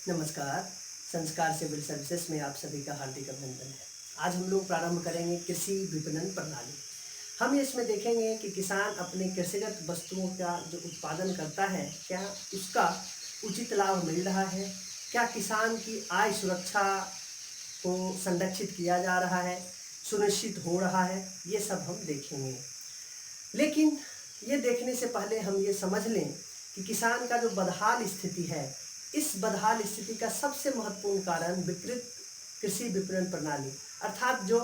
नमस्कार। संस्कार civil services में आप सभी का हार्दिक अभिनंदन है। आज हम लोग प्रारंभ करेंगे कृषि विपणन प्रणाली। हम इसमें देखेंगे कि किसान अपने कृषिगत वस्तुओं का जो उत्पादन करता है, क्या उसका उचित लाभ मिल रहा है, क्या किसान की आय सुरक्षा को संरक्षित किया जा रहा है, सुनिश्चित हो रहा है, ये सब हम देखेंगे। लेकिन ये देखने से पहले हम ये समझ लें कि किसान का जो बदहाल स्थिति है, इस बदहाल स्थिति का सबसे महत्वपूर्ण कारण विकृत कृषि विपणन प्रणाली अर्थात जो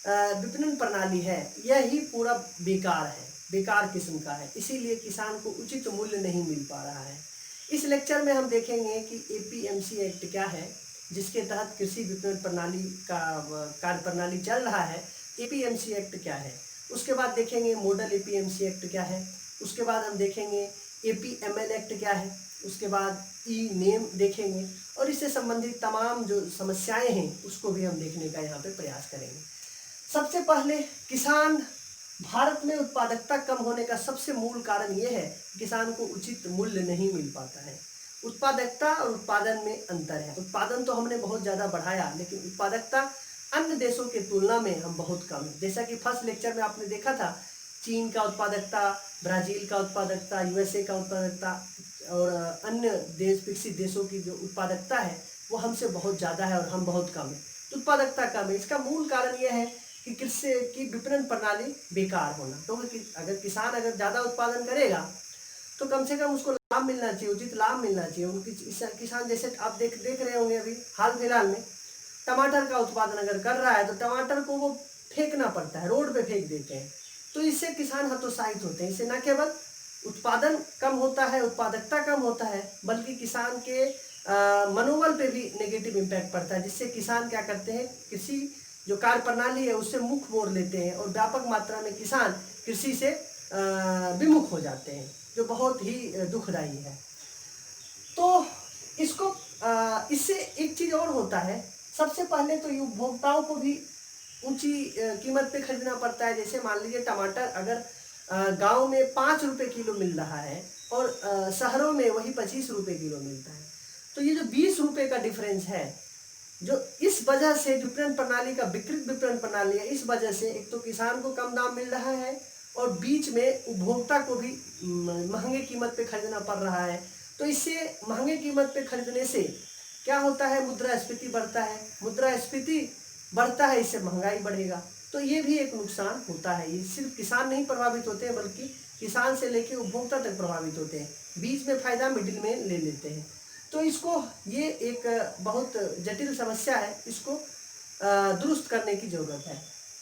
विपणन प्रणाली है, यह ही पूरा बेकार है, बेकार किस्म का है। इसीलिए किसान को उचित मूल्य नहीं मिल पा रहा है। इस लेक्चर में हम देखेंगे कि एपीएमसी एक्ट क्या है, जिसके तहत कृषि विपणन प्रणाली का कार्य प्रणाली चल रहा है। एपीएमसी एक्ट क्या है, उसके बाद देखेंगे मॉडल एपीएमसी एक्ट क्या है, उसके बाद हम देखेंगे एपीएमएल एक्ट क्या है, उसके बाद ई नेम देखेंगे और इससे संबंधित तमाम जो समस्याएं हैं उसको भी हम देखने का यहाँ पे प्रयास करेंगे। सबसे पहले किसान भारत में उत्पादकता कम होने का सबसे मूल कारण ये है कि किसान को उचित मूल्य नहीं मिल पाता है। उत्पादकता और उत्पादन में अंतर है। उत्पादन तो हमने बहुत ज़्यादा बढ़ाया, लेकिन उत्पादकता अन्य देशों के तुलना में हम बहुत कम है। जैसा कि फर्स्ट लेक्चर में आपने देखा था, चीन का उत्पादकता, ब्राज़ील का उत्पादकता, यूएसए का उत्पादकता और अन्य देश विकसित देशों की जो उत्पादकता है वो हमसे बहुत ज़्यादा है और हम बहुत कम है। तो उत्पादकता कम है, इसका मूल कारण यह है कि कृषि की विपणन प्रणाली बेकार होना। तो अगर किसान ज़्यादा उत्पादन करेगा तो कम से कम उसको लाभ मिलना चाहिए, उचित लाभ मिलना चाहिए। उनकी किसान जैसे आप देख रहे होंगे, अभी हाल फिलहाल में टमाटर का उत्पादन अगर कर रहा है तो टमाटर को वो फेंकना पड़ता है, रोड पे फेंक देते हैं। तो इससे किसान हतोत्साहित होते हैं। इससे न केवल उत्पादन कम होता है, उत्पादकता कम होता है, बल्कि किसान के मनोबल पे भी नेगेटिव इम्पैक्ट पड़ता है, जिससे किसान क्या करते हैं, कृषि जो कार्य प्रणाली है उससे मुख मोड़ लेते हैं और व्यापक मात्रा में किसान कृषि से विमुख हो जाते हैं, जो बहुत ही दुखदायी है। तो इसको इससे एक चीज़ और होता है। सबसे पहले तो उपभोक्ताओं को भी ऊंची कीमत पे खरीदना पड़ता है। जैसे मान लीजिए टमाटर अगर गांव में 5 रुपए किलो मिल रहा है और शहरों में वही 25 रुपए किलो मिलता है, तो ये जो 20 रुपए का डिफरेंस है, जो इस वजह से विपणन प्रणाली का विकृत विपणन प्रणाली है, इस वजह से एक तो किसान को कम दाम मिल रहा है और बीच में उपभोक्ता को भी महंगे कीमत पे खरीदना पड़ रहा है। तो इससे महंगे कीमत पे खरीदने से क्या होता है, मुद्रास्फीति बढ़ता है। मुद्रास्फीति बढ़ता है, इससे महंगाई बढ़ेगा। तो ये भी एक नुकसान होता है। ये सिर्फ किसान नहीं प्रभावित होते हैं, बल्कि किसान से लेकर उपभोक्ता तक प्रभावित होते हैं। बीच में फायदा मिडिल में ले लेते हैं। तो इसको ये एक बहुत जटिल समस्या है, इसको दुरुस्त करने की जरूरत है।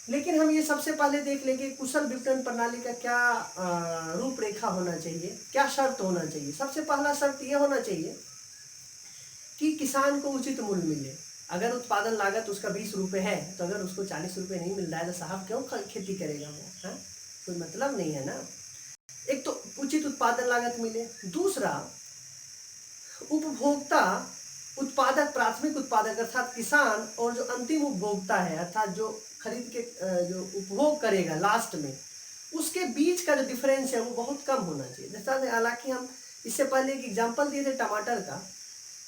लेकिन हम ये सबसे पहले देख लेंगे कुशल विपणन प्रणाली का क्या रूपरेखा होना चाहिए, क्या शर्त होना चाहिए। सबसे पहला शर्त ये होना चाहिए कि किसान को उचित मूल्य मिले। अगर उत्पादन लागत उसका 20 रुपये है, तो अगर उसको 40 रुपये नहीं मिल रहा है तो साहब क्यों खेती करेगा वो? हाँ, कोई मतलब नहीं है ना। एक तो उचित उत्पादन लागत मिले। दूसरा, उपभोक्ता उत्पादक, प्राथमिक उत्पादक अर्थात किसान और जो अंतिम उपभोक्ता है अर्थात जो खरीद के जो उपभोग करेगा लास्ट में, उसके बीच का जो डिफरेंस है वो बहुत कम होना चाहिए। जैसा हालांकि हम इससे पहले एक एग्जांपल दिए थे टमाटर का,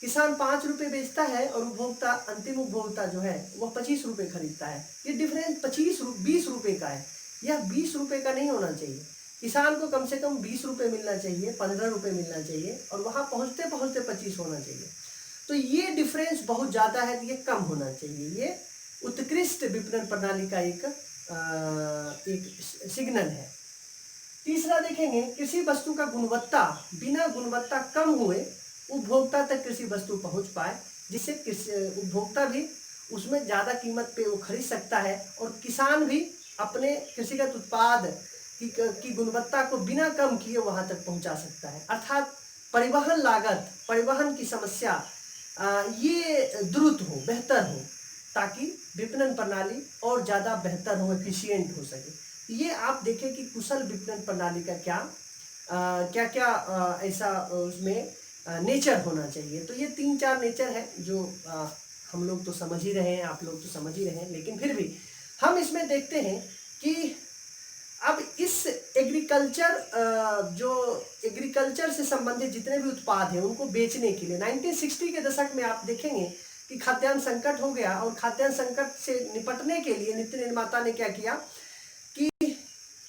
किसान 5 रुपये बेचता है और उपभोक्ता, अंतिम उपभोक्ता जो है वह 25 रुपये खरीदता है। ये डिफरेंस 20 रुपये का है। यह 20 रुपये का नहीं होना चाहिए। किसान को कम से कम 20 रुपये मिलना चाहिए, 15 रुपये मिलना चाहिए और वहाँ पहुँचते पहुँचते 25 होना चाहिए। तो ये डिफरेंस बहुत ज़्यादा है, तो ये कम होना चाहिए। ये उत्कृष्ट विपणन प्रणाली का एक सिग्नल है। तीसरा देखेंगे, कृषि वस्तु का गुणवत्ता, बिना गुणवत्ता कम हुए उपभोक्ता तक कृषि वस्तु पहुंच पाए, जिससे उपभोक्ता भी उसमें ज़्यादा कीमत पे वो खरीद सकता है और किसान भी अपने कृषिगत उत्पाद की गुणवत्ता को बिना कम किए वहां तक पहुंचा सकता है। अर्थात परिवहन लागत, परिवहन की समस्या ये द्रुत हो, बेहतर हो, ताकि विपणन प्रणाली और ज़्यादा बेहतर हो, एफिशिएंट हो सके। ये आप देखें कि कुशल विपणन प्रणाली का क्या क्या ऐसा उसमें नेचर होना चाहिए। तो ये 3-4 नेचर है जो हम लोग तो समझ ही रहे हैं, आप लोग तो समझ ही रहे हैं, लेकिन फिर भी हम इसमें देखते हैं कि अब इस एग्रीकल्चर से संबंधित जितने भी उत्पाद हैं उनको बेचने के लिए 1960 के दशक में आप देखेंगे कि खाद्यान्न संकट हो गया, और खाद्यान्न संकट से निपटने के लिए नीति निर्माता ने क्या किया कि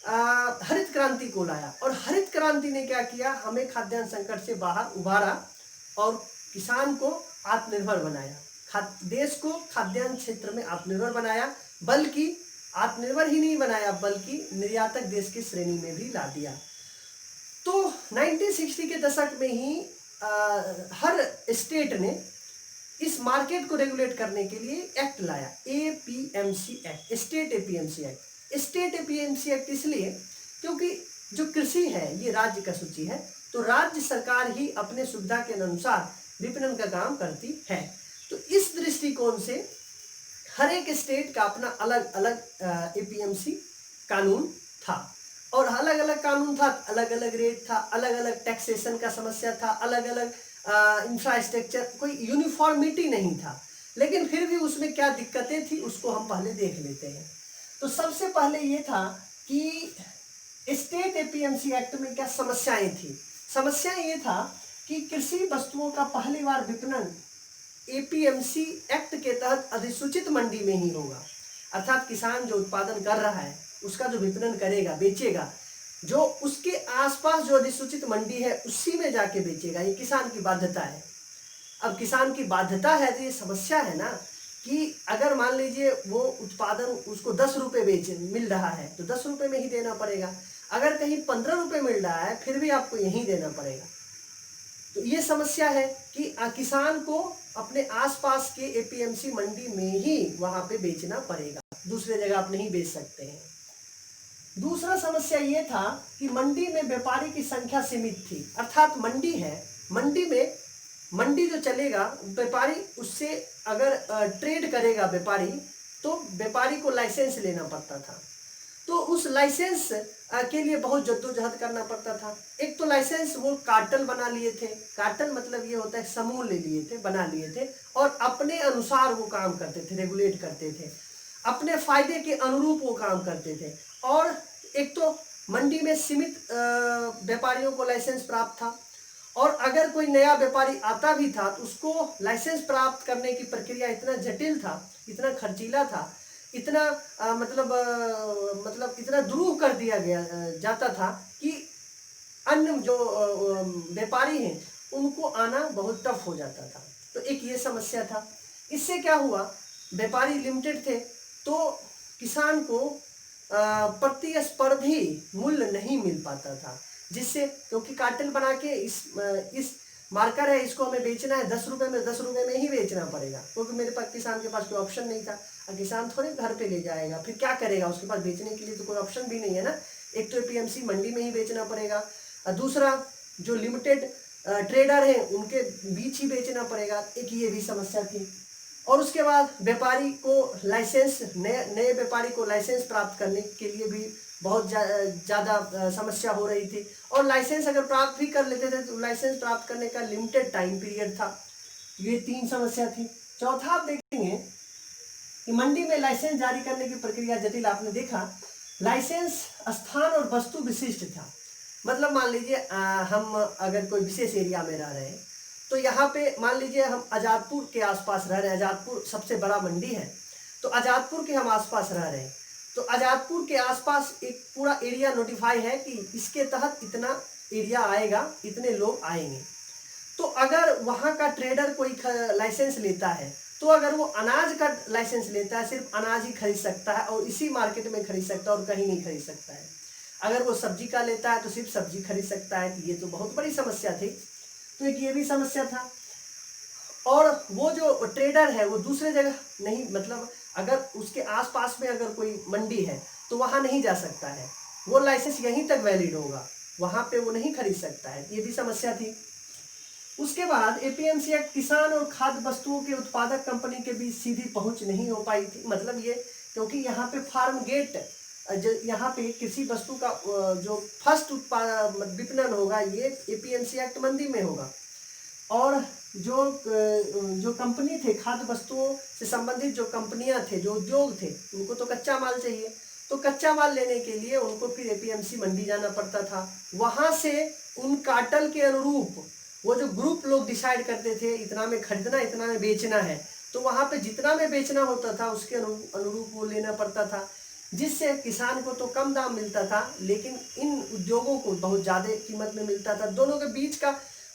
हरित क्रांति को लाया, और हरित क्रांति ने क्या किया, हमें खाद्यान्न संकट से बाहर उबारा और किसान को आत्मनिर्भर बनाया, देश को खाद्यान्न क्षेत्र में आत्मनिर्भर बनाया, बल्कि आत्मनिर्भर ही नहीं बनाया बल्कि निर्यातक देश की श्रेणी में भी ला दिया। तो 1960 के दशक में ही हर स्टेट ने इस मार्केट को रेगुलेट करने के लिए एक्ट लाया, APMC act, state APMC act. State APMC act इसलिए क्योंकि जो कृषि है ये राज्य का सूची है, तो राज्य सरकार ही अपने सुविधा के अनुसार विपणन का काम करती है। तो इस दृष्टिकोण से हर एक स्टेट का अपना अलग अलग एपीएमसी कानून था, और अलग अलग कानून था, अलग अलग रेट था, अलग अलग टैक्सेशन का समस्या था, अलग अलग इंफ्रास्ट्रक्चर, कोई यूनिफॉर्मिटी नहीं था। लेकिन फिर भी उसमें क्या दिक्कतें थी उसको हम पहले देख लेते हैं। तो सबसे पहले ये था कि स्टेट एपीएमसी एक्ट में क्या समस्याएं थी। समस्या ये था कि कृषि वस्तुओं का पहली बार विपणन एपीएमसी एक्ट के तहत अधिसूचित मंडी में ही होगा, अर्थात किसान जो उत्पादन कर रहा है उसका जो विपणन करेगा, बेचेगा, जो उसके आसपास जो अधिसूचित मंडी है उसी में जाके बेचेगा, ये किसान की बाध्यता है। अब किसान की बाध्यता है तो ये समस्या है ना कि अगर मान लीजिए वो उत्पादन उसको 10 रुपये मिल रहा है तो 10 रुपये में ही देना पड़ेगा, अगर कहीं 15 रुपये मिल रहा है फिर भी आपको यहीं देना पड़ेगा। तो ये समस्या है कि किसान को अपने आसपास के एपीएमसी मंडी में ही वहां पे बेचना पड़ेगा, दूसरे जगह आप नहीं बेच सकते हैं। दूसरा समस्या ये था कि मंडी में व्यापारी की संख्या सीमित थी, अर्थात मंडी है, मंडी जो चलेगा व्यापारी उससे अगर ट्रेड करेगा व्यापारी तो व्यापारी को लाइसेंस लेना पड़ता था, तो उस लाइसेंस के लिए बहुत जद्दोजहद करना पड़ता था। एक तो लाइसेंस वो कार्टेल बना लिए थे, कार्टेल मतलब ये होता है समूह ले लिए थे, बना लिए थे, और अपने अनुसार वो काम करते थे, रेगुलेट करते थे, अपने फायदे के अनुरूप वो काम करते थे। और एक तो मंडी में सीमित व्यापारियों को लाइसेंस प्राप्त था, और अगर कोई नया व्यापारी आता भी था तो उसको लाइसेंस प्राप्त करने की प्रक्रिया इतना जटिल था, इतना खर्चीला था, इतना मतलब इतना दुरूह कर दिया जाता था कि अन्य जो व्यापारी हैं उनको आना बहुत टफ हो जाता था। तो एक ये समस्या था। इससे क्या हुआ, व्यापारी लिमिटेड थे तो किसान को प्रतिस्पर्धी मूल्य नहीं मिल पाता था, जिससे क्योंकि कार्टेल बना के इस मार्कर है, इसको हमें बेचना है 10 रुपये में, 10 रुपये में ही बेचना पड़ेगा, क्योंकि मेरे पास किसान के पास कोई ऑप्शन नहीं था। और किसान थोड़े घर पे ले जाएगा, फिर क्या करेगा, उसके पास बेचने के लिए तो कोई ऑप्शन भी नहीं है ना। एक तो एपीएमसी मंडी में ही बेचना पड़ेगा, और दूसरा जो लिमिटेड ट्रेडर हैं उनके बीच ही बेचना पड़ेगा, एक ये भी समस्या थी। और उसके बाद व्यापारी को लाइसेंस, नए व्यापारी को लाइसेंस प्राप्त करने के लिए भी बहुत ज़्यादा समस्या हो रही थी, और लाइसेंस अगर प्राप्त भी कर लेते थे तो लाइसेंस प्राप्त करने का लिमिटेड टाइम पीरियड था। ये 3 समस्या थी। चौथा आप देखेंगे कि मंडी में लाइसेंस जारी करने की प्रक्रिया जटिल। आपने देखा लाइसेंस स्थान और वस्तु विशिष्ट था, मतलब मान लीजिए हम अगर कोई विशेष एरिया में रह रहे हैं तो यहाँ पे मान लीजिए हम आज़ादपुर के आसपास रह रहे हैं, आज़ादपुर सबसे बड़ा मंडी है, तो आज़ादपुर के हम आसपास रह रहे हैं, तो आज़ादपुर के आसपास एक पूरा एरिया नोटिफाई है कि इसके तहत इतना एरिया आएगा, इतने लोग आएंगे। तो अगर वहाँ का ट्रेडर कोई लाइसेंस लेता है तो अगर वो अनाज का लाइसेंस लेता है, सिर्फ अनाज ही खरीद सकता है और इसी मार्केट में खरीद सकता है और कहीं नहीं खरीद सकता है। अगर वो सब्जी का लेता है तो सिर्फ सब्जी खरीद सकता है। ये तो बहुत बड़ी समस्या थी। तो एक ये भी समस्या था। और वो जो ट्रेडर है वो दूसरे जगह नहीं, मतलब अगर उसके आसपास में अगर कोई मंडी है तो वहाँ नहीं जा सकता है, वो लाइसेंस यहीं तक वैलिड होगा, वहाँ पे वो नहीं खरीद सकता है। ये भी समस्या थी। उसके बाद एपीएमसी एक्ट किसान और खाद्य वस्तुओं के उत्पादक कंपनी के बीच सीधी पहुंच नहीं हो पाई थी। मतलब ये क्योंकि यहाँ पे फार्म गेट, यहाँ पे कृषि वस्तु का जो फर्स्ट विपणन होगा ये एपीएमसी एक्ट मंडी में होगा, और जो कंपनी थे, खाद्य वस्तुओं से संबंधित जो कंपनियां थे, जो उद्योग थे, उनको तो कच्चा माल चाहिए, तो कच्चा माल लेने के लिए उनको फिर एपीएमसी मंडी जाना पड़ता था। वहां से उन काटल के अनुरूप वो जो ग्रुप लोग डिसाइड करते थे इतना में खरीदना इतना में बेचना है, तो वहां पे जितना में बेचना होता था उसके अनुरूप वो लेना पड़ता था, जिससे किसान को तो कम दाम मिलता था लेकिन इन उद्योगों को बहुत ज्यादा कीमत में मिलता था। दोनों के बीच का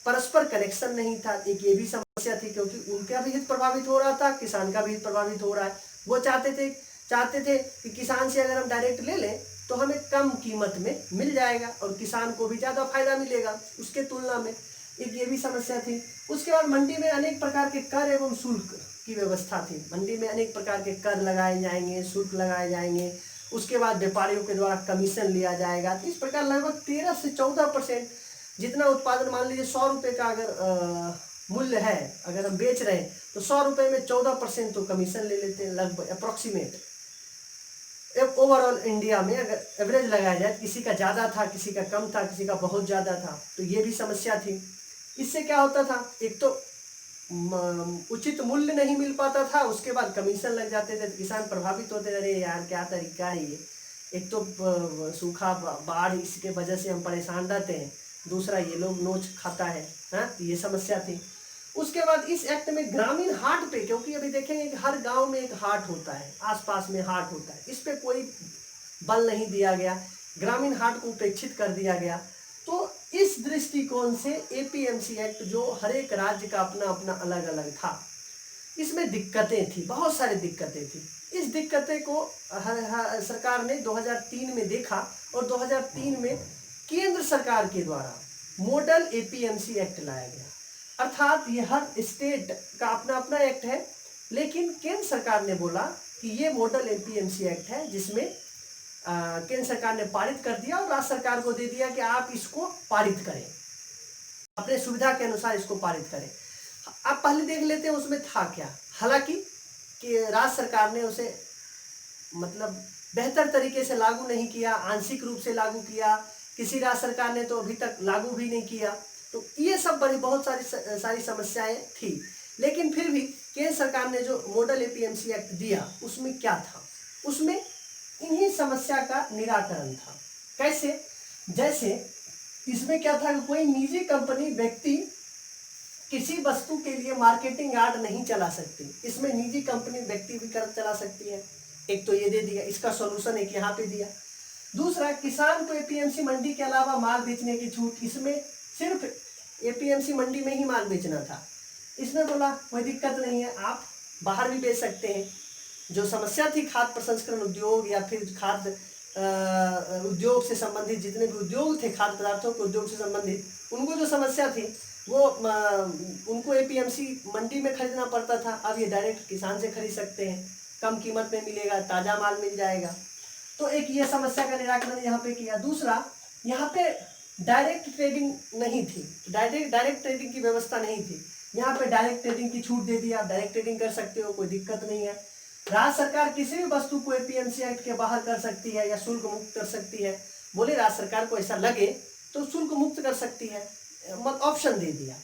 परस्पर कनेक्शन नहीं था। एक ये भी समस्या थी क्योंकि उनका भी हित प्रभावित हो रहा था, किसान का भी हित प्रभावित हो रहा है। वो चाहते थे कि किसान से अगर हम डायरेक्ट ले लें तो हमें कम कीमत में मिल जाएगा और किसान को भी ज़्यादा फायदा मिलेगा उसके तुलना में। एक ये भी समस्या थी। उसके बाद मंडी में अनेक प्रकार के कर एवं शुल्क की व्यवस्था थी। मंडी में अनेक प्रकार के कर लगाए जाएंगे, शुल्क लगाए जाएंगे, उसके बाद व्यापारियों के द्वारा कमीशन लिया जाएगा। तो इस प्रकार लगभग 13 से 14% जितना उत्पादन, मान लीजिए 100 रुपये का अगर मूल्य है, अगर हम बेच रहे हैं तो 100 रुपये में 14% तो कमीशन ले लेते हैं लगभग अप्रोक्सीमेट। ओवरऑल इंडिया में अगर एवरेज लगाया जाए, किसी का ज़्यादा था, किसी का कम था, किसी का बहुत ज़्यादा था, तो ये भी समस्या थी। इससे क्या होता था, एक तो उचित मूल्य नहीं मिल पाता था, उसके बाद कमीशन लग जाते थे तो किसान प्रभावित होते थे, अरे यार क्या तरीका है ये, एक तो सूखा बाढ़ इसके वजह से हम परेशान रहते हैं, दूसरा ये लोग नोच खाता है, हाँ, तो ये समस्या थी। उसके बाद इस एक्ट में ग्रामीण हाट पे, क्योंकि अभी देखेंगे कि हर गांव में एक हाट होता है, आसपास में हाट होता है, इस पे कोई बल नहीं दिया गया, ग्रामीण हाट को उपेक्षित कर दिया गया। तो इस दृष्टिकोण से एपीएमसी एक्ट जो हर एक राज्य का अपना अपना अलग अलग था, इसमें दिक्कतें थी, बहुत सारी दिक्कतें थी। इस दिक्कतें को सरकार ने 2003 में देखा और 2003 में केंद्र सरकार के द्वारा मॉडल एपीएमसी एक्ट लाया गया। अर्थात ये हर स्टेट का अपना अपना एक्ट है, लेकिन केंद्र सरकार ने बोला कि ये मॉडल एपीएमसी एक्ट है, जिसमें केंद्र सरकार ने पारित कर दिया और राज्य सरकार को दे दिया कि आप इसको पारित करें, अपने सुविधा के अनुसार इसको पारित करें। आप पहले देख लेते हैं उसमें था क्या। हालांकि कि राज्य सरकार ने उसे मतलब बेहतर तरीके से लागू नहीं किया, आंशिक रूप से लागू किया, किसी राज्य सरकार ने तो अभी तक लागू भी नहीं किया। तो ये सब बहुत सारी समस्याएं थी, लेकिन फिर भी केंद्र सरकार ने जो मॉडल एपीएमसी एक्ट दिया उसमें क्या था, उसमें इन्हीं समस्या का निराकरण था। कैसे, जैसे इसमें क्या था कि कोई निजी कंपनी व्यक्ति किसी वस्तु के लिए मार्केटिंग यार्ड नहीं चला सकती, इसमें निजी कंपनी व्यक्ति भी कर चला सकती है। एक तो ये दे दिया, इसका सॉल्यूशन एक यहाँ पे दिया। दूसरा, किसान को एपीएमसी मंडी के अलावा माल बेचने की छूट, इसमें सिर्फ एपीएमसी मंडी में ही माल बेचना था, इसमें बोला कोई दिक्कत नहीं है, आप बाहर भी बेच सकते हैं। जो समस्या थी खाद्य प्रसंस्करण उद्योग या फिर खाद्य उद्योग से संबंधित जितने भी उद्योग थे, खाद्य पदार्थों के उद्योग से संबंधित, उनको जो समस्या थी वो उनको एपीएमसी मंडी में खरीदना पड़ता था। अब ये डायरेक्ट किसान से खरीद सकते हैं, कम कीमत में मिलेगा, ताज़ा माल मिल जाएगा। तो एक ये समस्या का निराकरण यहाँ पे किया। दूसरा, यहाँ पे डायरेक्ट ट्रेडिंग नहीं थी, डायरेक्ट ट्रेडिंग की व्यवस्था नहीं थी। यहाँ पे डायरेक्ट ट्रेडिंग की छूट दे दिया, डायरेक्ट ट्रेडिंग कर सकते हो, कोई दिक्कत नहीं है। राज्य सरकार किसी भी वस्तु को एपीएमसी एक्ट के बाहर कर सकती है या शुल्क मुक्त कर सकती है। बोले राज्य सरकार को ऐसा लगे तो शुल्क मुक्त कर सकती है, मतलब ऑप्शन दे दिया।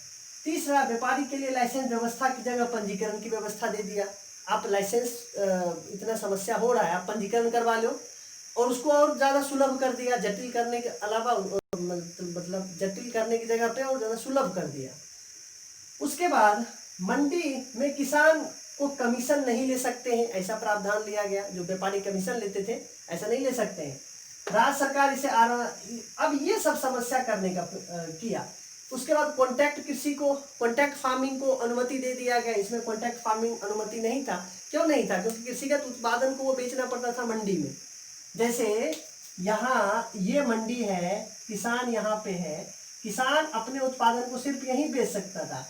तीसरा, व्यापारी के लिए लाइसेंस व्यवस्था की जगह पंजीकरण की व्यवस्था दे दिया। आप लाइसेंस इतना समस्या हो रहा है, आप पंजीकरण करवा लो, और उसको और ज़्यादा सुलभ कर दिया, जटिल करने के अलावा मतलब जटिल करने की जगह पे और ज़्यादा सुलभ कर दिया। उसके बाद मंडी में किसान को कमीशन नहीं ले सकते हैं, ऐसा प्रावधान लिया गया। जो व्यापारी कमीशन लेते थे ऐसा नहीं ले सकते हैं, राज्य सरकार इसे अब ये सब समस्या करने का किया। उसके बाद कॉन्ट्रैक्ट कृषि को, कॉन्ट्रैक्ट फार्मिंग को अनुमति दे दिया गया। इसमें कॉन्ट्रैक्ट फार्मिंग अनुमति नहीं था। क्यों नहीं था? क्योंकि कृषिगत उत्पादन को वो बेचना पड़ता था मंडी में। जैसे यहाँ ये मंडी है, किसान यहाँ पे है, किसान अपने उत्पादन को सिर्फ यहीं बेच सकता था,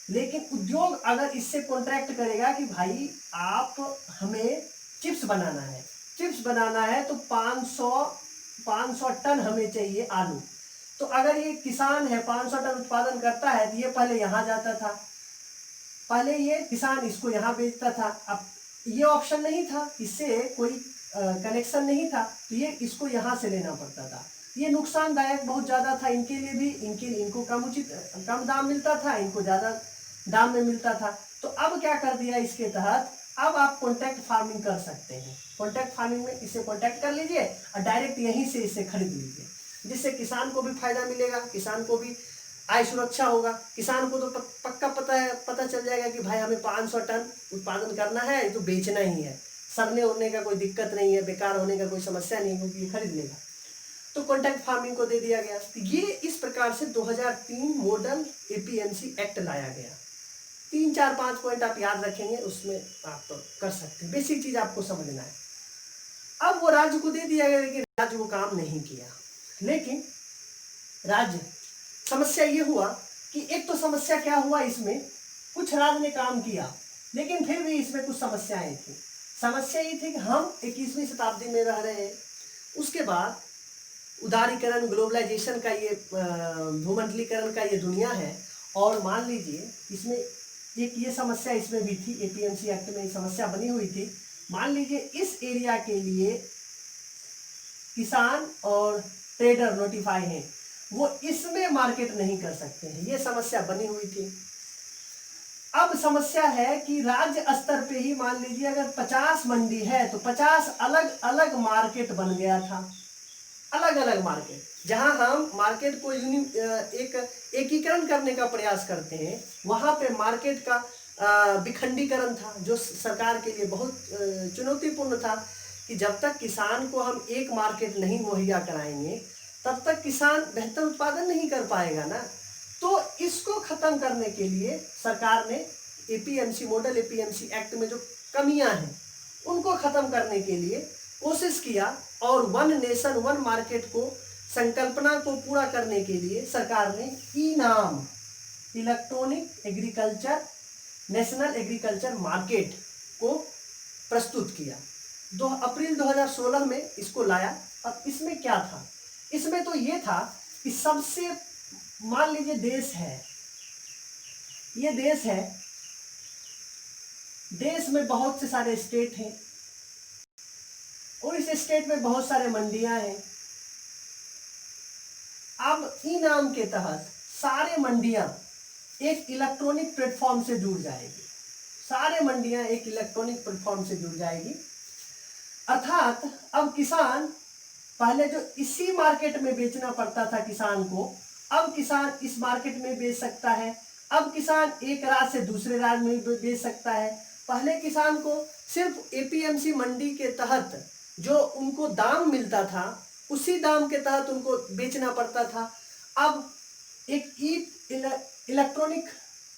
लेकिन उद्योग अगर इससे कॉन्ट्रैक्ट करेगा कि भाई आप हमें चिप्स बनाना है, चिप्स बनाना है तो 500 टन हमें चाहिए आलू, तो अगर ये किसान है 500 टन उत्पादन करता है तो ये पहले यहाँ जाता था, पहले ये किसान इसको यहाँ बेचता था। अब ये ऑप्शन नहीं था, इससे कोई कनेक्शन नहीं था, तो ये इसको यहाँ से लेना पड़ता था। ये नुकसानदायक बहुत ज़्यादा था इनके लिए भी, इनको कम दाम मिलता था, इनको ज़्यादा दाम में मिलता था। तो अब क्या कर दिया इसके तहत, अब आप कॉन्टैक्ट फार्मिंग कर सकते हैं। कॉन्टैक्ट फार्मिंग में इसे कॉन्टैक्ट कर लीजिए और डायरेक्ट यहीं से इसे खरीद लीजिए, जिससे किसान को भी फायदा मिलेगा, किसान को भी आय सुरक्षा होगा। किसान को तो पक्का पता चल जाएगा कि भाई हमें 500 टन उत्पादन करना है, तो बेचना ही है, सड़ने उड़ने का कोई दिक्कत नहीं है, बेकार होने का कोई समस्या नहीं, क्योंकि ये खरीद लेगा। तो कॉन्ट्रैक्ट फार्मिंग को दे दिया गया। ये इस प्रकार से 2003 मॉडल एपीएमसी एक्ट लाया गया। 3 4 5 पॉइंट आप याद रखेंगे, उसमें आप कर सकते हैं। बेसिक चीज आपको समझना है। अब वो राज्य को दे दिया गया, लेकिन राज्य वो काम नहीं किया। लेकिन राज्य समस्या ये हुआ कि एक तो समस्या क्या हुआ, इसमें कुछ राज्य ने काम किया, लेकिन फिर भी इसमें कुछ समस्याएं थी। समस्या ये थी कि हम 21वीं शताब्दी में रह रहे हैं, उसके बाद उदारीकरण, ग्लोबलाइजेशन का ये भूमंडलीकरण का ये दुनिया है, और मान लीजिए इसमें एक ये समस्या इसमें भी थी, एपीएमसी एक्ट में समस्या बनी हुई थी। मान लीजिए इस एरिया के लिए किसान और ट्रेडर नोटिफाई हैं, वो इसमें मार्केट नहीं कर सकते हैं, ये समस्या बनी हुई थी। अब समस्या है कि राज्य स्तर पे ही मान लीजिए अगर 50 मंडी है तो 50 अलग अलग मार्केट बन गया था, अलग अलग मार्केट। जहां हम मार्केट को एकीकरण करने का प्रयास करते हैं, वहां पे मार्केट का विखंडीकरण था, जो सरकार के लिए बहुत चुनौतीपूर्ण था कि जब तक किसान को हम एक मार्केट नहीं मुहैया कराएंगे, तब तक किसान बेहतर उत्पादन नहीं कर पाएगा ना। तो इसको खत्म करने के लिए सरकार ने एपीएमसी मॉडल एपीएमसी एक्ट में जो कमियां हैं उनको खत्म करने के लिए कोशिश किया, और वन नेशन वन मार्केट को संकल्पना को पूरा करने के लिए सरकार ने ई नाम, electronic agriculture national agriculture market को प्रस्तुत किया। 2 अप्रैल 2016 में इसको लाया। अब इसमें क्या था, इसमें तो ये था कि सबसे, मान लीजिए देश है, ये देश है, देश में बहुत से सारे स्टेट हैं, और इस स्टेट में बहुत सारे मंडियां हैं। अब ई नाम के तहत सारे मंडियां एक इलेक्ट्रॉनिक प्लेटफॉर्म से जुड़ जाएगी, सारे मंडियां एक इलेक्ट्रॉनिक प्लेटफॉर्म से जुड़ जाएगी। अर्थात अब किसान, पहले जो इसी मार्केट में बेचना पड़ता था किसान को, अब किसान इस मार्केट में बेच सकता है। अब किसान एक राज्य से दूसरे राज्य में बेच सकता है। पहले किसान को सिर्फ एपीएमसी मंडी के तहत जो उनको दाम मिलता था, उसी दाम के तहत उनको बेचना पड़ता था। अब एक इलेक्ट्रॉनिक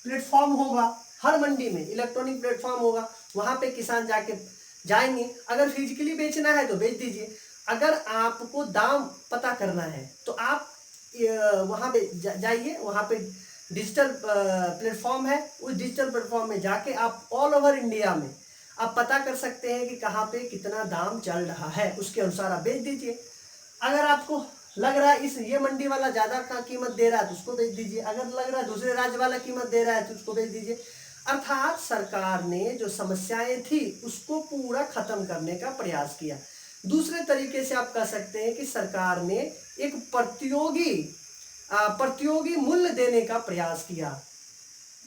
प्लेटफॉर्म होगा, हर मंडी में इलेक्ट्रॉनिक प्लेटफॉर्म होगा, वहां पे किसान जाएंगे। अगर फिजिकली बेचना है तो बेच दीजिए, अगर आपको दाम पता करना है तो आप वहां पे जाइए, वहां पे डिजिटल प्लेटफॉर्म है, उस डिजिटल प्लेटफॉर्म में जाके आप ऑल ओवर इंडिया में आप पता कर सकते हैं कि कहाँ पे कितना दाम चल रहा है, उसके अनुसार आप बेच दीजिए। अगर आपको लग रहा है इस ये मंडी वाला ज्यादा का कीमत दे रहा है तो उसको बेच दीजिए, अगर लग रहा है दूसरे राज्य वाला कीमत दे रहा है तो उसको बेच दीजिए। अर्थात सरकार ने जो समस्याएं थी उसको पूरा खत्म करने का प्रयास किया। दूसरे तरीके से आप कह सकते हैं कि सरकार ने एक प्रतियोगी मूल्य देने का प्रयास किया।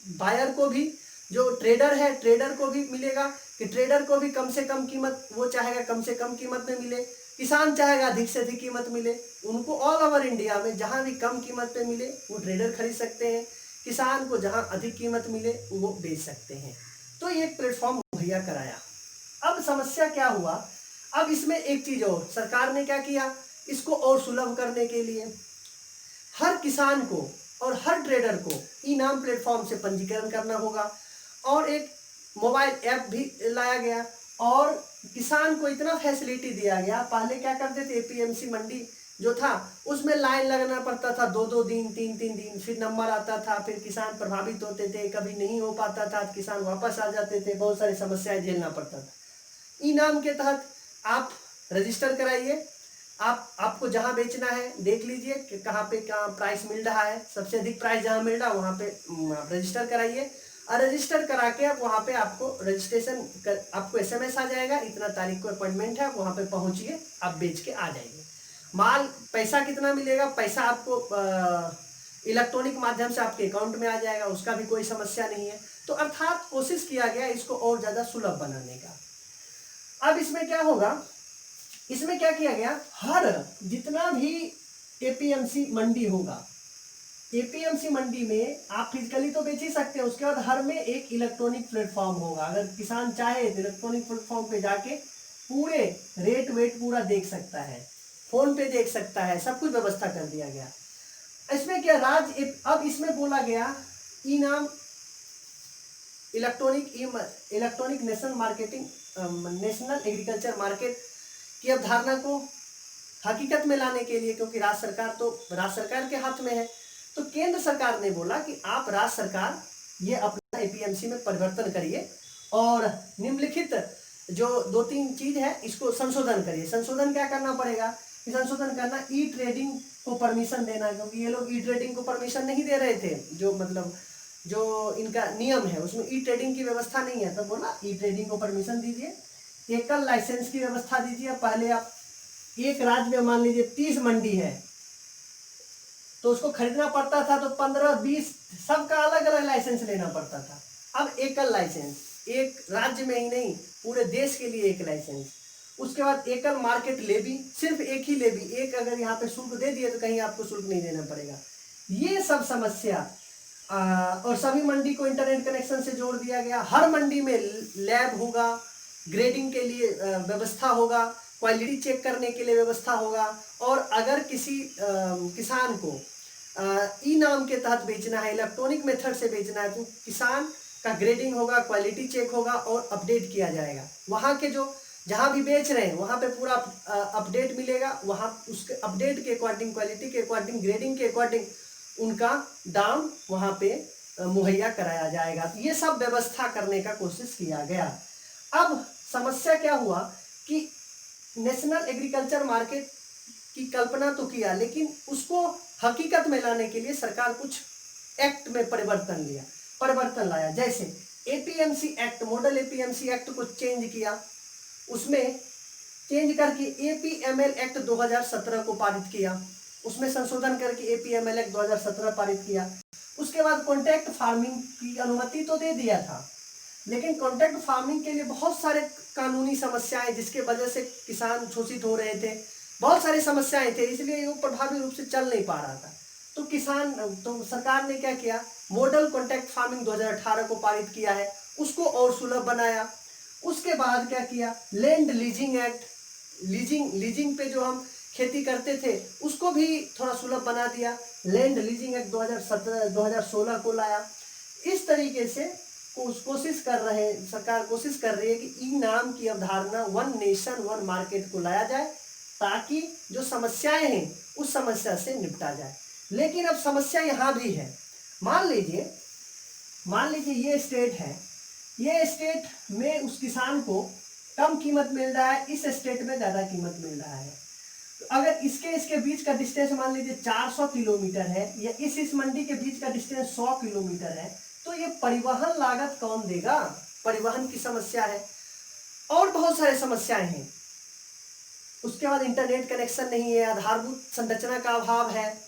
बायर को भी, जो ट्रेडर है, ट्रेडर को भी मिलेगा कि ट्रेडर को भी कम से कम कीमत, वो चाहेगा कम से कम कीमत में मिले, किसान चाहेगा अधिक से अधिक कीमत मिले। उनको ऑल ओवर इंडिया में जहां भी कम कीमत पे मिले वो ट्रेडर खरीद सकते हैं, किसान को जहां अधिक कीमत मिले वो बेच सकते हैं। तो ये एक प्लेटफॉर्म मुहैया कराया। अब समस्या क्या हुआ, अब इसमें एक चीज और सरकार ने क्या किया, इसको और सुलभ करने के लिए हर किसान को और हर ट्रेडर को ई नाम प्लेटफॉर्म से पंजीकरण करना होगा, और एक मोबाइल ऐप भी लाया गया, और किसान को इतना फैसिलिटी दिया गया। पहले क्या करते थे, एपीएमसी मंडी जो था उसमें लाइन लगना पड़ता था 2-2 दिन 3-3 दिन, फिर नंबर आता था, फिर किसान प्रभावित होते थे, कभी नहीं हो पाता था, किसान वापस आ जाते थे, बहुत सारी समस्याएं झेलना पड़ता था। ई नाम के तहत आप रजिस्टर कराइए, आपको जहां बेचना है देख लीजिए कि कहाँ पे क्या प्राइस मिल रहा है, सबसे अधिक प्राइस जहां मिल रहा है वहां पे रजिस्टर कराइए, और रजिस्टर करा के आप वहां पे आपको रजिस्ट्रेशन आपको एसएमएस आ जाएगा, इतना तारीख को अपॉइंटमेंट है, आप वहां पे पहुंचिए, आप बेच के आ जाइए। माल पैसा कितना मिलेगा, पैसा आपको इलेक्ट्रॉनिक माध्यम से आपके अकाउंट में आ जाएगा, उसका भी कोई समस्या नहीं है। तो अर्थात कोशिश किया गया इसको और ज़्यादा सुलभ बनाने का। अब इसमें क्या होगा, इसमें क्या किया गया, हर जितना भी एपीएमसी मंडी होगा, एपीएमसी मंडी में आप फिजिकली तो बेच ही सकते हैं, उसके बाद हर में एक इलेक्ट्रॉनिक प्लेटफॉर्म होगा। अगर किसान चाहे तो इलेक्ट्रॉनिक प्लेटफॉर्म पे जाके पूरे रेट वेट पूरा देख सकता है, फोन पे देख सकता है, सब कुछ व्यवस्था कर दिया गया। इसमें क्या अब इसमें बोला गया ई नाम इलेक्ट्रॉनिक नेशनल एग्रीकल्चर मार्केट की अवधारणा को हकीकत में लाने के लिए, क्योंकि राज्य सरकार के हाथ में है, तो केंद्र सरकार ने बोला कि आप राज्य सरकार ये अपना एपीएमसी में परिवर्तन करिए और निम्नलिखित जो 2-3 चीज है इसको संशोधन करिए। संशोधन क्या करना पड़ेगा, संशोधन करना ई ट्रेडिंग को परमिशन देना, क्योंकि ये लोग ई ट्रेडिंग को परमिशन नहीं दे रहे थे, जो इनका नियम है उसमें ई ट्रेडिंग की व्यवस्था नहीं है, तो बोला ई ट्रेडिंग को परमिशन दीजिए, एकल लाइसेंस की व्यवस्था दीजिए। पहले आप एक राज्य में मान लीजिए 30 मंडी है तो उसको खरीदना पड़ता था, तो 15-20 सबका अलग अलग लाइसेंस लेना पड़ता था। अब एकल लाइसेंस, एक राज्य में ही नहीं पूरे देश के लिए एक लाइसेंस। उसके बाद एकल मार्केट लेवी, सिर्फ एक ही लेवी, एक अगर यहाँ पे शुल्क दे दिए तो कहीं आपको शुल्क नहीं देना पड़ेगा। ये सब समस्या और सभी मंडी को इंटरनेट कनेक्शन से जोड़ दिया गया। हर मंडी में लैब होगा, ग्रेडिंग के लिए व्यवस्था होगा, क्वालिटी चेक करने के लिए व्यवस्था होगा, और अगर किसी किसान को ई नाम के तहत बेचना है, इलेक्ट्रॉनिक मेथड से बेचना है, तो किसान का ग्रेडिंग होगा, क्वालिटी चेक होगा और अपडेट किया जाएगा। वहाँ के जो जहाँ भी बेच रहे हैं वहाँ पे पूरा अपडेट मिलेगा, वहाँ उसके अपडेट के अकॉर्डिंग, क्वालिटी के अकॉर्डिंग, ग्रेडिंग के अकॉर्डिंग उनका दाम वहाँ पे मुहैया कराया जाएगा। तो ये सब व्यवस्था करने का कोशिश किया गया। अब समस्या क्या हुआ कि नेशनल एग्रीकल्चर मार्केट की कल्पना तो किया, लेकिन उसको हकीकत में लाने के लिए सरकार कुछ एक्ट में परिवर्तन लाया। जैसे APMC act, model APMC act को चेंज किया, उसमें चेंज करके एपीएमएल एक्ट 2017 को पारित किया, उसमें संशोधन करके एपीएमएल एक्ट 2017 पारित किया। उसके बाद कॉन्ट्रैक्ट फार्मिंग की अनुमति तो दे दिया था, लेकिन कॉन्ट्रैक्ट फार्मिंग के लिए बहुत सारे कानूनी समस्याएं, जिसके वजह से किसान शोषित हो रहे थे, बहुत सारी समस्याएं थे, इसलिए वो प्रभावी रूप से चल नहीं पा रहा था। तो सरकार ने क्या किया, मॉडल कॉन्ट्रैक्ट फार्मिंग 2018 को पारित किया है, उसको और सुलभ बनाया। उसके बाद क्या किया, लैंड लीजिंग एक्ट, लीजिंग पे जो हम खेती करते थे उसको भी थोड़ा सुलभ बना दिया, लैंड लीजिंग एक्ट 2016 को लाया। इस तरीके से सरकार कोशिश कर रही है कि ई नाम की अवधारणा, वन नेशन वन मार्केट को लाया जाए, ताकि जो समस्याएं हैं उस समस्या से निपटा जाए। लेकिन अब समस्या यहाँ भी है। मान लीजिए ये स्टेट है, ये स्टेट में उस किसान को कम कीमत मिल रहा है, इस स्टेट में ज़्यादा कीमत मिल रहा है। तो अगर इसके बीच का डिस्टेंस मान लीजिए 400 किलोमीटर है, या इस मंडी के बीच का डिस्टेंस 100 किलोमीटर है, तो ये परिवहन लागत कौन देगा, परिवहन की समस्या है, और बहुत सारे समस्याएं हैं। उसके बाद इंटरनेट कनेक्शन नहीं है, आधारभूत संरचना का अभाव है,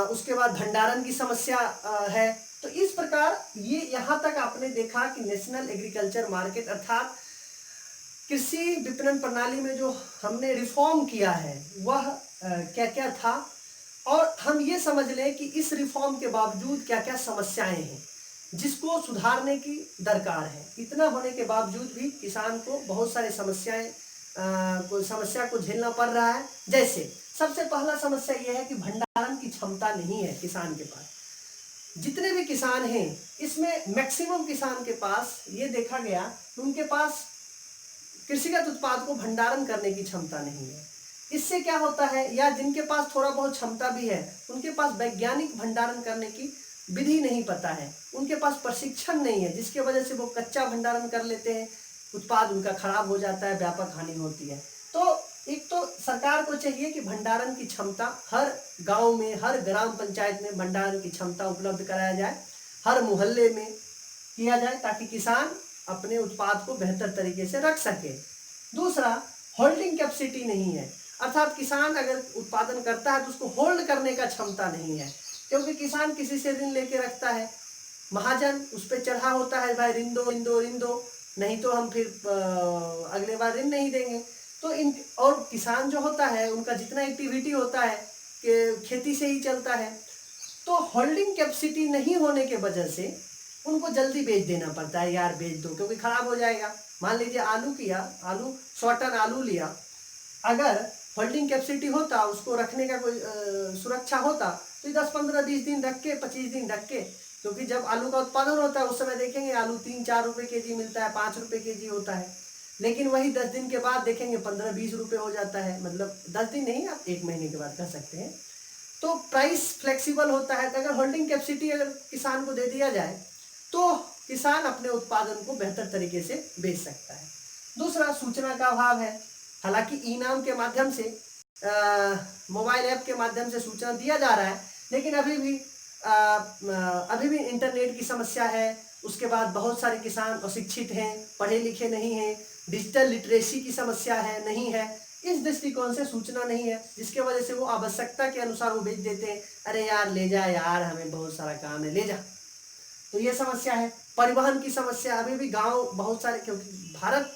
उसके बाद भंडारण की समस्या है। तो इस प्रकार ये यहाँ तक आपने देखा कि नेशनल एग्रीकल्चर मार्केट अर्थात कृषि विपणन प्रणाली में जो हमने रिफॉर्म किया है वह क्या क्या था, और हम ये समझ लें कि इस रिफॉर्म के बावजूद क्या क्या समस्याएं हैं जिसको सुधारने की दरकार है। इतना होने के बावजूद भी किसान को बहुत सारी समस्या को झेलना पड़ रहा है। जैसे सबसे पहला समस्या यह है कि भंडारण की क्षमता नहीं है किसान के पास। जितने भी किसान हैं इसमें मैक्सिमम किसान के पास ये देखा गया कि उनके पास कृषिगत उत्पाद को भंडारण करने की क्षमता नहीं है। इससे क्या होता है, या जिनके पास थोड़ा बहुत क्षमता भी है उनके पास वैज्ञानिक भंडारण करने की विधि नहीं पता है, उनके पास प्रशिक्षण नहीं है, जिसके वजह से वो कच्चा भंडारण कर लेते हैं, उत्पाद उनका खराब हो जाता है, व्यापक हानि होती है। तो एक तो सरकार को चाहिए कि भंडारण की क्षमता हर गांव में, हर ग्राम पंचायत में भंडारण की क्षमता उपलब्ध कराया जाए, हर मोहल्ले में किया जाए, ताकि किसान अपने उत्पाद को बेहतर तरीके से रख सके। दूसरा, होल्डिंग कैपेसिटी नहीं है, अर्थात किसान अगर उत्पादन करता है तो उसको होल्ड करने का क्षमता नहीं है, क्योंकि किसान किसी से ऋण लेके रखता है, महाजन उस पर चढ़ा होता है, भाई ऋण दो ऋण दो ऋण दो, नहीं तो हम फिर अगले बार ऋण नहीं देंगे। तो इन और किसान जो होता है उनका जितना एक्टिविटी होता है कि खेती से ही चलता है, तो होल्डिंग कैपेसिटी नहीं होने के वजह से उनको जल्दी बेच देना पड़ता है, यार बेच दो क्योंकि खराब हो जाएगा। मान लीजिए आलू किया, आलू 100 टन आलू लिया, अगर होल्डिंग कैपेसिटी होता, उसको रखने का कोई सुरक्षा होता, तो 10-15-20 दिन रख के, 25 दिन रख के, क्योंकि जब आलू का उत्पादन होता है उस समय देखेंगे आलू 3-4 रुपये केजी मिलता है, 5 रुपये केजी होता है। लेकिन वही 10 दिन के बाद देखेंगे 15-20 रुपये हो जाता है, मतलब 10 दिन नहीं, आप 1 महीने के बाद कह सकते हैं। तो प्राइस फ्लेक्सिबल होता है। तो अगर होल्डिंग कैपेसिटी अगर किसान को दे दिया जाए तो किसान अपने उत्पादन को बेहतर तरीके से बेच सकता है। दूसरा, सूचना का अभाव है। हालांकि ई नाम के माध्यम से, मोबाइल ऐप के माध्यम से सूचना दिया जा रहा है, लेकिन अभी भी इंटरनेट की समस्या है। उसके बाद बहुत सारे किसान अशिक्षित हैं, पढ़े लिखे नहीं हैं, डिजिटल लिटरेसी की समस्या है, नहीं है। इस दृष्टिकोण से सूचना नहीं है, जिसके वजह से वो आवश्यकता के अनुसार वो बेच देते हैं, अरे यार ले जा यार, हमें बहुत सारा काम है, ले जा। तो ये समस्या है। परिवहन की समस्या, अभी भी गांव बहुत सारे, क्योंकि भारत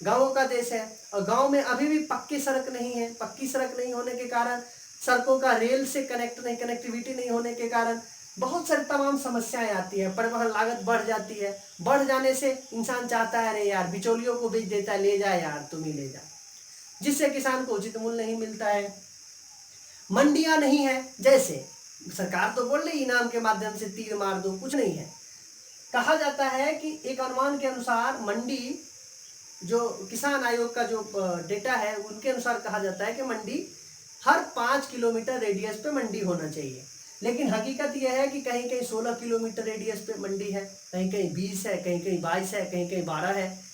गांवों का देश है और गांव में अभी भी पक्की सड़क नहीं है। पक्की सड़क नहीं होने के कारण, सड़कों का रेल से कनेक्टिविटी नहीं होने के कारण बहुत सारी तमाम समस्याएं आती है। परिवहन लागत बढ़ जाती है, बढ़ जाने से इंसान चाहता है अरे यार बिचौलियों को बेच देता है, ले जा यार तुम ही ले जा, जिससे किसान को उचित मूल्य नहीं मिलता है। मंडियां नहीं है, जैसे सरकार तो बोल रही इनाम के माध्यम से तीर मार दो, कुछ नहीं है। कहा जाता है कि एक अनुमान के अनुसार मंडी, जो किसान आयोग का जो डेटा है उनके अनुसार कहा जाता है कि मंडी हर 5 किलोमीटर रेडियस पे मंडी होना चाहिए। लेकिन हकीकत यह है कि कहीं कहीं 16 किलोमीटर रेडियस पे मंडी है, कहीं कहीं 20 है, कहीं कहीं 22 है, कहीं कहीं 12 है।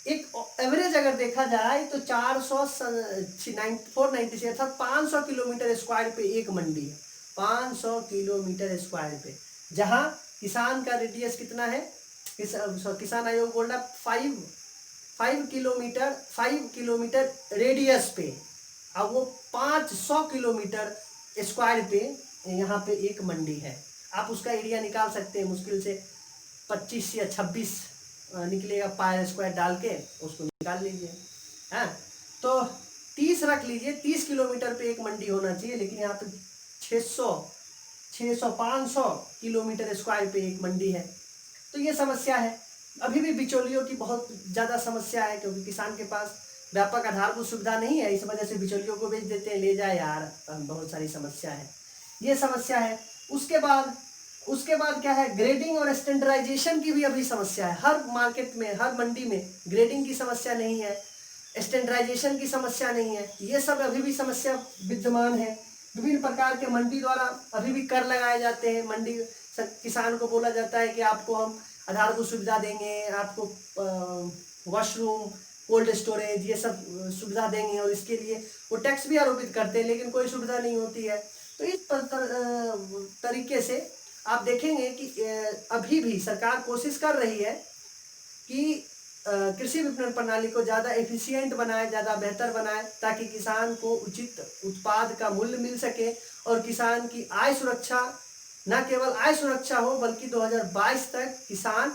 एक एवरेज अगर देखा जाए तो 496 अर्थात 500 किलोमीटर स्क्वायर पे एक मंडी है। 500 किलोमीटर स्क्वायर पे, जहां किसान का रेडियस कितना है, किसान आयोग बोल रहा है 5 किलोमीटर रेडियस पे, अब वो 500 किलोमीटर स्क्वायर पे यहाँ पे एक मंडी है। आप उसका एरिया निकाल सकते हैं, मुश्किल से 25 या 26 निकलेगा, पायर स्क्वायर डाल के उसको निकाल लीजिए। हाँ, तो 30 रख लीजिए, 30 किलोमीटर पे एक मंडी होना चाहिए, लेकिन यहाँ पे 500 किलोमीटर स्क्वायर पे एक मंडी है। तो ये समस्या है। अभी भी बिचौलियों की बहुत ज़्यादा समस्या है, क्योंकि किसान के पास व्यापक आधारभूत सुविधा नहीं है, इस वजह से बिचौलियों को बेच देते हैं, ले जाए यार, बहुत सारी समस्या है, ये समस्या है। उसके बाद क्या है, ग्रेडिंग और स्टैंडर्डाइजेशन की भी अभी समस्या है। हर मार्केट में, हर मंडी में ग्रेडिंग की समस्या नहीं है, स्टैंडर्डाइजेशन की समस्या नहीं है, ये सब अभी भी समस्या विद्यमान है। विभिन्न प्रकार के मंडी द्वारा अभी भी कर लगाए जाते हैं। मंडी किसान को बोला जाता है कि आपको हम आधारभूत सुविधा देंगे, आपको वॉशरूम, कोल्ड स्टोरेज, ये सब सुविधा देंगे, और इसके लिए वो टैक्स भी आरोपित करते हैं, लेकिन कोई सुविधा नहीं होती है। तो इस तरीके से आप देखेंगे कि अभी भी सरकार कोशिश कर रही है कि कृषि विपणन प्रणाली को ज़्यादा एफिशिएंट बनाए, ज़्यादा बेहतर बनाए, ताकि किसान को उचित उत्पाद का मूल्य मिल सके और किसान की आय सुरक्षा, न केवल आय सुरक्षा हो बल्कि 2022 तक किसान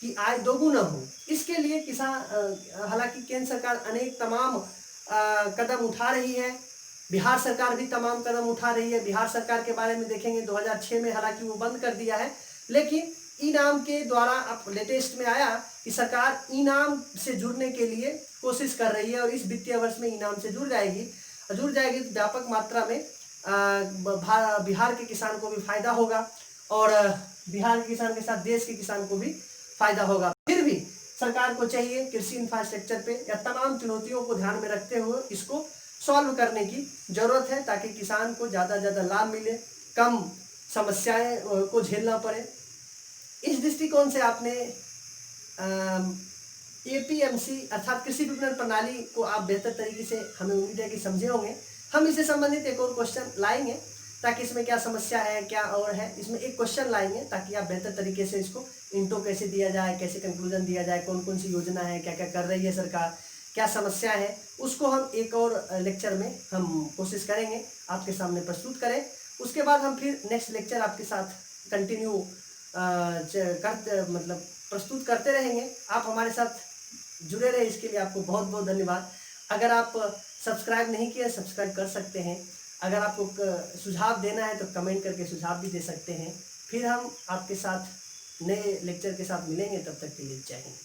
की आय दोगुना हो। इसके लिए हालांकि केंद्र सरकार अनेक तमाम कदम उठा रही है, बिहार सरकार भी तमाम कदम उठा रही है। बिहार सरकार के बारे में देखेंगे 2006 में हालांकि वो बंद कर दिया है, लेकिन ई नाम के द्वारा अब लेटेस्ट में आया कि सरकार ई नाम से जुड़ने के लिए कोशिश कर रही है, और इस वित्तीय वर्ष में ई नाम से जुड़ जाएगी तो व्यापक मात्रा में बिहार के किसान को भी फायदा होगा, और बिहार के किसान के साथ देश के किसान को भी फायदा होगा। फिर भी सरकार को चाहिए कृषि इंफ्रास्ट्रक्चर पे या तमाम चुनौतियों को ध्यान में रखते हुए इसको सॉल्व करने की जरूरत है, ताकि किसान को ज़्यादा ज़्यादा लाभ मिले, कम समस्याएं को झेलना पड़े। इस दृष्टिकोण से आपने एपीएमसी अर्थात कृषि विपणन प्रणाली को आप बेहतर तरीके से, हमें उम्मीद है कि समझे होंगे। हम इससे संबंधित एक और क्वेश्चन लाएंगे, ताकि इसमें क्या समस्या है, क्या और है, इसमें एक क्वेश्चन लाएंगे ताकि आप बेहतर तरीके से इसको इंट्रो कैसे दिया जाए, कैसे कंक्लूजन दिया जाए, कौन कौन सी योजना है, क्या क्या कर रही है सरकार, क्या समस्या है, उसको हम एक और लेक्चर में हम कोशिश करेंगे आपके सामने प्रस्तुत करें। उसके बाद हम फिर नेक्स्ट लेक्चर आपके साथ कंटिन्यू करते मतलब प्रस्तुत करते रहेंगे। आप हमारे साथ जुड़े रहे, इसके लिए आपको बहुत बहुत धन्यवाद। अगर आप सब्सक्राइब नहीं किए, सब्सक्राइब कर सकते हैं। अगर आपको सुझाव देना है तो कमेंट करके सुझाव भी दे सकते हैं। फिर हम आपके साथ नए लेक्चर के साथ मिलेंगे, तब तक के लिए जय हिंद।